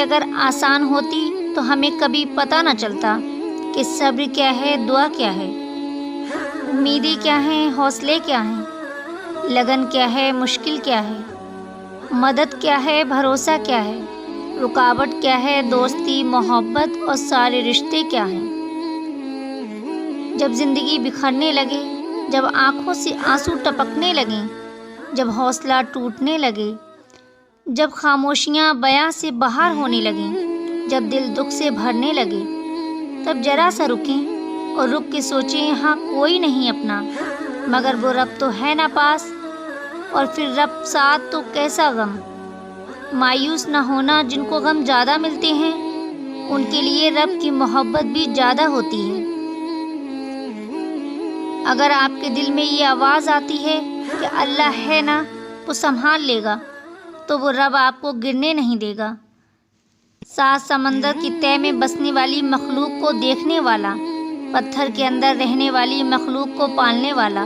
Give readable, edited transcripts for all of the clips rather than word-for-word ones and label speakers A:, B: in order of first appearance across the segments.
A: اگر آسان ہوتی تو ہمیں کبھی پتہ نہ چلتا کہ صبر کیا ہے، دعا کیا ہے، امیدیں کیا ہیں، حوصلے کیا ہیں، لگن کیا ہے، مشکل کیا ہے، مدد کیا ہے، بھروسہ کیا ہے، رکاوٹ کیا ہے، دوستی، محبت اور سارے رشتے کیا ہیں۔ جب زندگی بکھرنے لگے، جب آنکھوں سے آنسو ٹپکنے لگیں، جب حوصلہ ٹوٹنے لگے، جب خاموشیاں بیاں سے باہر ہونے لگیں، جب دل دکھ سے بھرنے لگے، تب ذرا سا رکیں اور رک کے سوچیں یہاں کوئی نہیں اپنا، مگر وہ رب تو ہے نا پاس، اور پھر رب ساتھ تو کیسا غم۔ مایوس نہ ہونا، جن کو غم زیادہ ملتے ہیں ان کے لیے رب کی محبت بھی زیادہ ہوتی ہے۔ اگر آپ کے دل میں یہ آواز آتی ہے کہ اللہ ہے نا، وہ سنبھال لے گا، تو وہ رب آپ کو گرنے نہیں دے گا۔ سات سمندر کی تہہ میں بسنے والی مخلوق کو دیکھنے والا، پتھر کے اندر رہنے والی مخلوق کو پالنے والا،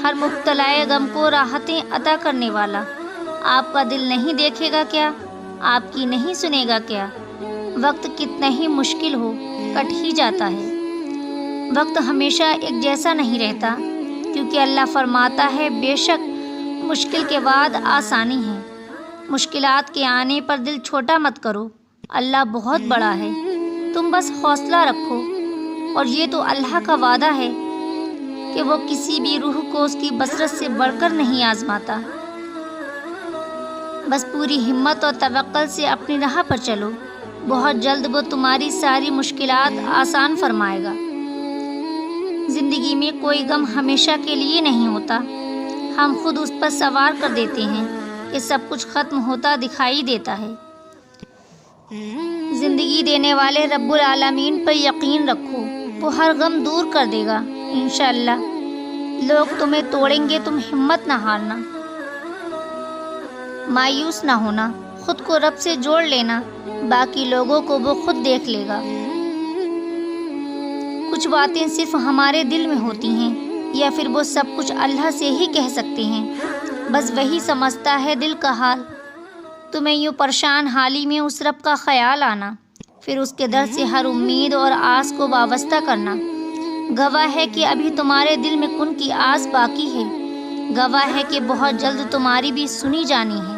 A: ہر مبتلا غم کو راحتیں عطا کرنے والا، آپ کا دل نہیں دیکھے گا کیا؟ آپ کی نہیں سنے گا کیا؟ وقت کتنا ہی مشکل ہو، کٹ ہی جاتا ہے۔ وقت ہمیشہ ایک جیسا نہیں رہتا، کیونکہ اللہ فرماتا ہے بے شک مشکل کے بعد آسانی ہے۔ مشکلات کے آنے پر دل چھوٹا مت کرو، اللہ بہت بڑا ہے، تم بس حوصلہ رکھو، اور یہ تو اللہ کا وعدہ ہے کہ وہ کسی بھی روح کو اس کی بصیرت سے بڑھ کر نہیں آزماتا۔ بس پوری ہمت اور توکل سے اپنی راہ پر چلو، بہت جلد وہ تمہاری ساری مشکلات آسان فرمائے گا۔ زندگی میں کوئی غم ہمیشہ کے لیے نہیں ہوتا، ہم خود اس پر سوار کر دیتے ہیں کہ سب کچھ ختم ہوتا دکھائی دیتا ہے۔ زندگی دینے والے رب العالمین پر یقین رکھو، وہ ہر غم دور کر دے گا انشاءاللہ۔ لوگ تمہیں توڑیں گے، تم ہمت نہ ہارنا، مایوس نہ ہونا، خود کو رب سے جوڑ لینا، باقی لوگوں کو وہ خود دیکھ لے گا۔ کچھ باتیں صرف ہمارے دل میں ہوتی ہیں، یا پھر وہ سب کچھ اللہ سے ہی کہہ سکتے ہیں، بس وہی سمجھتا ہے دل کا حال۔ تمہیں یوں پریشان حالی میں اس رب کا خیال آنا، پھر اس کے در سے ہر امید اور آس کو وابستہ کرنا، گواہ ہے کہ ابھی تمہارے دل میں کن کی آس باقی ہے، گواہ ہے کہ بہت جلد تمہاری بھی سنی جانی ہے۔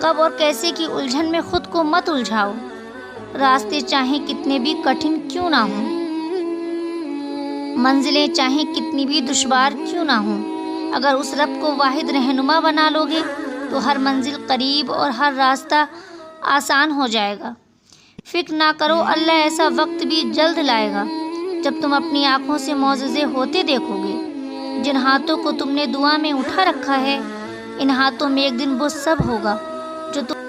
A: کب اور کیسے کی الجھن میں خود کو مت الجھاؤ، راستے چاہیں کتنے بھی کٹھن کیوں نہ ہوں، منزلیں چاہیں کتنی بھی دشوار کیوں نہ ہوں، اگر اس رب کو واحد رہنما بنا لو گے تو ہر منزل قریب اور ہر راستہ آسان ہو جائے گا۔ فکر نہ کرو، اللہ ایسا وقت بھی جلد لائے گا جب تم اپنی آنکھوں سے معجزے ہوتے دیکھو گے۔ جن ہاتھوں کو تم نے دعا میں اٹھا رکھا ہے، ان ہاتھوں میں ایک دن وہ سب ہوگا جو تم